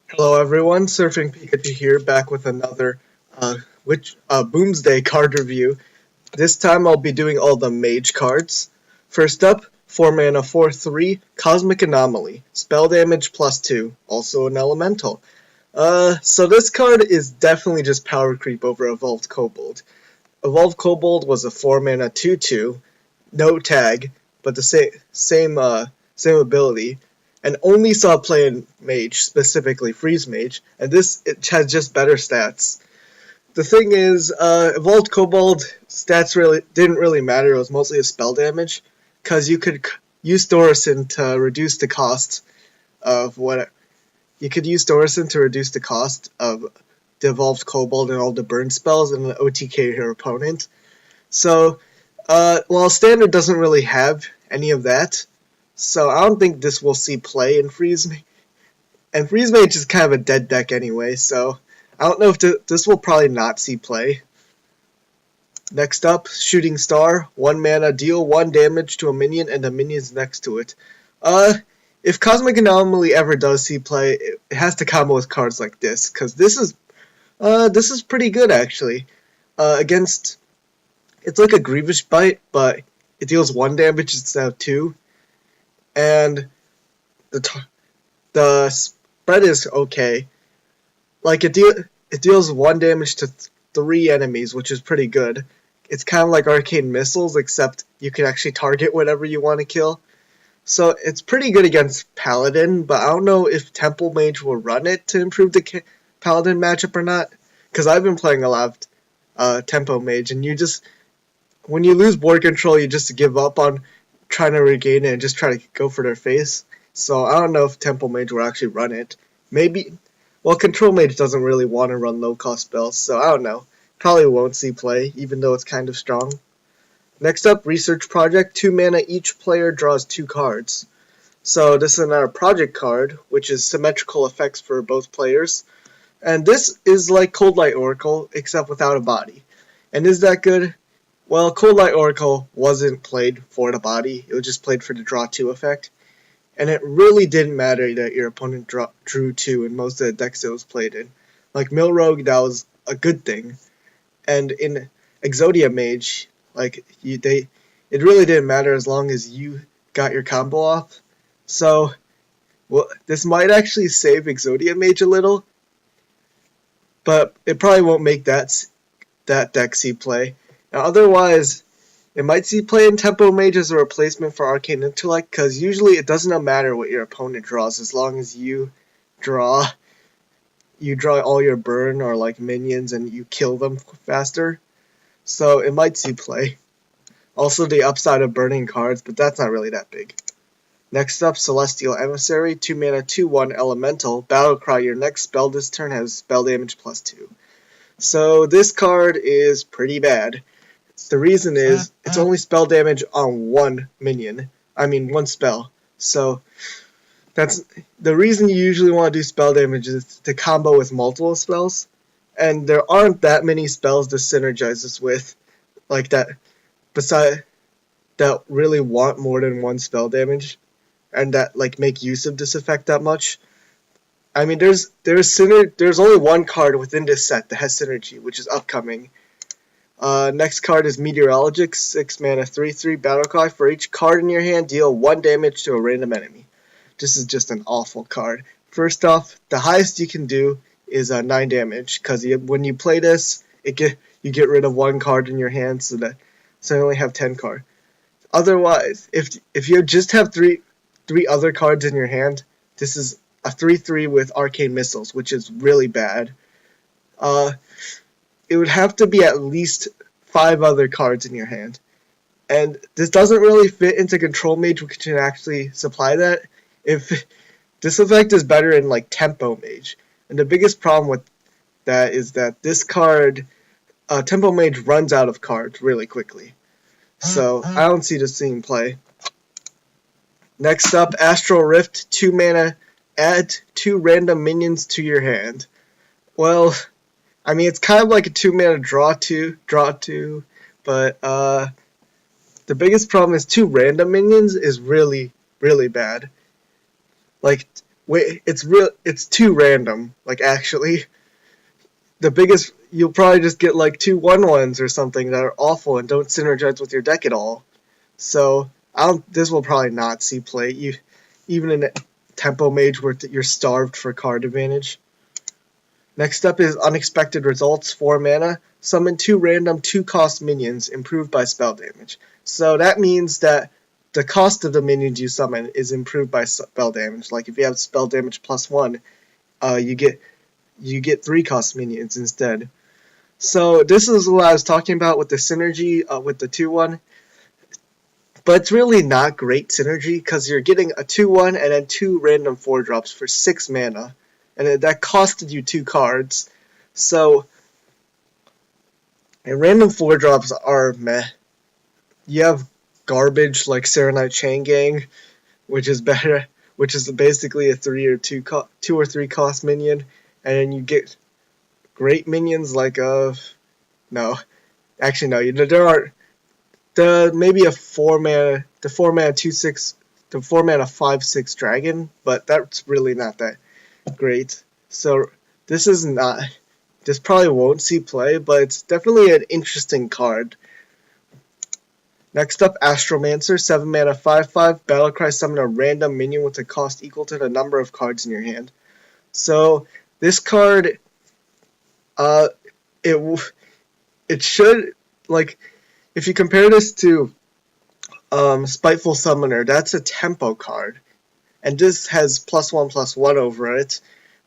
Hello everyone, Surfing Pikachu here, back with another Boomsday card review. This time I'll be doing all the mage cards. First up, 4 mana 4/3, Cosmic Anomaly, spell damage +2, also an elemental. So this card is definitely just power creep over Evolved Kobold. Evolved Kobold was a 4 mana 2/2, no tag, but the same ability, and only saw play in Mage, specifically Freeze Mage, and it has just better stats. The thing is, Evolved Kobold stats really didn't really matter. It was mostly a spell damage, because you could use Thorison to reduce the cost of what you could use Thorison to reduce the cost of the Evolved Kobold and all the burn spells and OTK your opponent. So, while Standard doesn't really have any of that, so I don't think this will see play in Freeze Mage. And Freeze Mage is kind of a dead deck anyway, so I don't know if this will probably not see play. Next up, Shooting Star, 1 mana, deal 1 damage to a minion and the minions next to it. If Cosmic Anomaly ever does see play, it has to combo with cards like this, because this is pretty good actually. Against, it's like a Grievous Bite, but it deals 1 damage instead of 2, and the spread is okay. Like it deals 1 damage to 3 enemies, which is pretty good. It's kind of like Arcane Missiles, except you can actually target whatever you want to kill. So it's pretty good against Paladin, but I don't know if Temple Mage will run it to improve the Paladin matchup or not. Because I've been playing a lot of Tempo Mage, and when you lose board control, you just give up on trying to regain it and just try to go for their face. So I don't know if Temple Mage will actually run it. Maybe, well, Control Mage doesn't really want to run low-cost spells, so I don't know. Probably won't see play, even though it's kind of strong. Next up, Research Project. 2 mana, each player draws 2 cards. So this is another project card, which is symmetrical effects for both players. And this is like Cold Light Oracle, except without a body. And is that good? Well, Cold Light Oracle wasn't played for the body, it was just played for the draw 2 effect. And it really didn't matter that your opponent drew 2 in most of the decks it was played in. Like Mill Rogue, that was a good thing. And in Exodia Mage, it really didn't matter as long as you got your combo off. So, well, this might actually save Exodia Mage a little, but it probably won't make that deck see play. Now, otherwise, it might see play in Tempo Mage as a replacement for Arcane Intellect, because usually it doesn't matter what your opponent draws as long as you draw all your burn or like minions and you kill them faster. So it might see play. Also the upside of burning cards, but that's not really that big. Next up, Celestial Emissary, 2 mana 2/1 elemental. Battlecry, your next spell this turn has spell damage +2. So this card is pretty bad. The reason is it's only spell damage on one minion. I mean one spell. So that's the reason you usually want to do spell damage is to combo with multiple spells, and there aren't that many spells to synergize this with, like that that really want more than one spell damage, and that like make use of this effect that much. I mean, there's only one card within this set that has synergy, which is upcoming. Next card is Meteorologist, 6 mana 3/3 Battlecry. For each card in your hand, deal 1 damage to a random enemy. This is just an awful card. First off, the highest you can do is 9 damage, because when you play this, you get rid of 1 card in your hand, so you only have 10 cards. Otherwise, if you just have three other cards in your hand, this is a 3/3 with Arcane Missiles, which is really bad. It would have to be at least 5 other cards in your hand. And this doesn't really fit into Control Mage, which can actually supply that. If this effect is better in like Tempo Mage. And the biggest problem with that is that this card, Tempo Mage runs out of cards really quickly. So I don't see this seeing play. Next up, Astral Rift, 2 mana, add 2 random minions to your hand. Well, I mean, it's kind of like a 2 mana draw 2, but the biggest problem is 2 random minions is really, really bad. Like, Wait, it's too random. Like, actually, the biggest you'll probably just get like 2/1/1s or something that are awful and don't synergize with your deck at all. So this will probably not see play. Even in a tempo mage where you're starved for card advantage. Next up is Unexpected Results, 4 mana. Summon 2 random 2-cost minions, improved by spell damage. So that means that the cost of the minions you summon is improved by spell damage. Like if you have spell damage +1, you get 3-cost minions instead. So this is what I was talking about with the synergy with the 2/1. But it's really not great synergy because you're getting a 2/1 and then 2 random 4-drops for 6 mana. And that costed you 2 cards. So, and random 4-drops are meh. You have garbage like Serenite Chain Gang, which is better, which is basically a 2 or 3 cost minion. And then you get great minions like no. Actually no, there are maybe a 4-mana 2/6 the 4-mana 5/6 dragon, but that's really not that great. So this probably won't see play, but it's definitely an interesting card. Next up, Astromansur, 7 mana 5/5 battlecry, summon a random minion with a cost equal to the number of cards in your hand. So this card it should, like, if you compare this to Spiteful Summoner, that's a tempo card. And this has +1/+1 over it.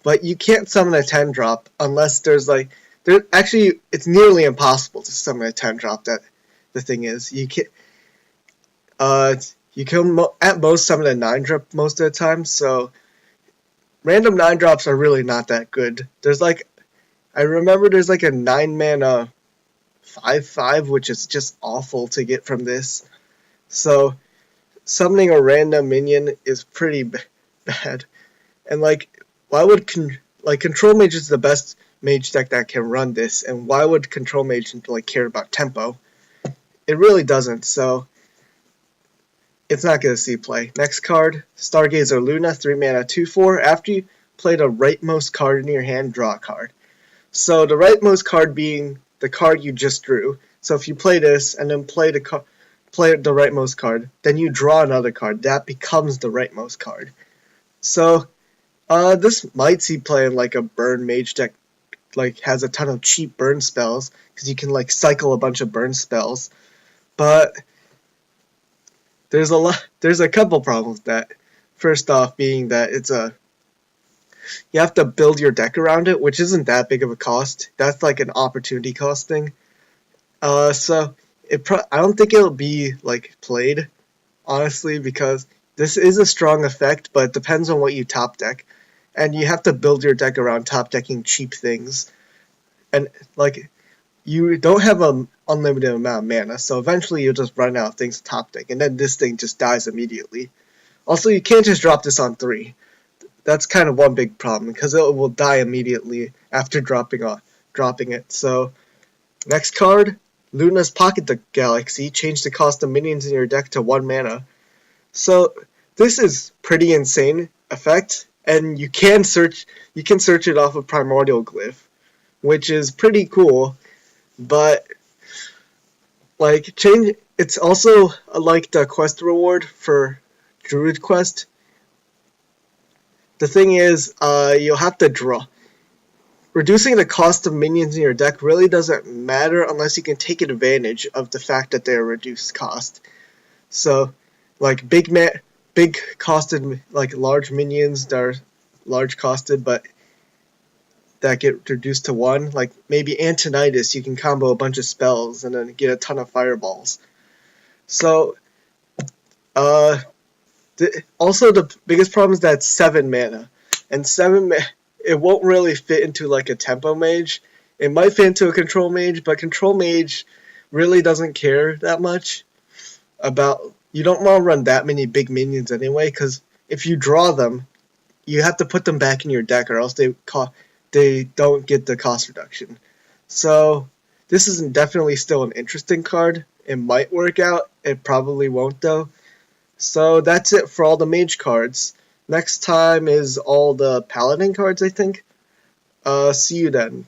But you can't summon a 10-drop unless actually, it's nearly impossible to summon a 10-drop. That the thing is, you can at most summon a 9-drop most of the time. So random 9-drops are really not that good. I remember there's like a 9-mana 5/5, which is just awful to get from this. So summoning a random minion is pretty bad. And why would Control Mage is the best mage deck that can run this, and why would Control Mage care about tempo? It really doesn't, so it's not going to see play. Next card, Stargazer Luna, 3 mana 2/4. After you play the rightmost card in your hand, draw a card. So the rightmost card being the card you just drew. So if you play this and then play the rightmost card, then you draw another card. That becomes the rightmost card. So this might see play in like a burn mage deck, has a ton of cheap burn spells, because you can cycle a bunch of burn spells. But there's a couple problems with that. First off, being that you have to build your deck around it, which isn't that big of a cost. That's like an opportunity cost thing. So I don't think it'll be played, honestly, because this is a strong effect, but it depends on what you top deck. And you have to build your deck around top decking cheap things. And you don't have an unlimited amount of mana, so eventually you'll just run out of things to top deck, and then this thing just dies immediately. Also, you can't just drop this on 3. That's kind of one big problem, because it will die immediately after dropping it. So, next card, Luna's Pocket the Galaxy. Change the cost of minions in your deck to 1 mana. So this is pretty insane effect, and you can search it off of Primordial Glyph, which is pretty cool. But it's also like the quest reward for Druid Quest. The thing is, you'll have to draw. Reducing the cost of minions in your deck really doesn't matter unless you can take advantage of the fact that they're reduced cost. So, big costed, large minions that are large costed, but that get reduced to 1. Maybe Antonitis, you can combo a bunch of spells and then get a ton of fireballs. So, also the biggest problem is that it's 7 mana. And 7 mana, it won't really fit into a tempo mage. It might fit into a control mage, but control mage really doesn't care that much about. You don't want to run that many big minions anyway, because if you draw them, you have to put them back in your deck, or else they don't get the cost reduction. So this is definitely still an interesting card. It might work out. It probably won't though. So that's it for all the mage cards. Next time is all the paladin cards, I think. See you then.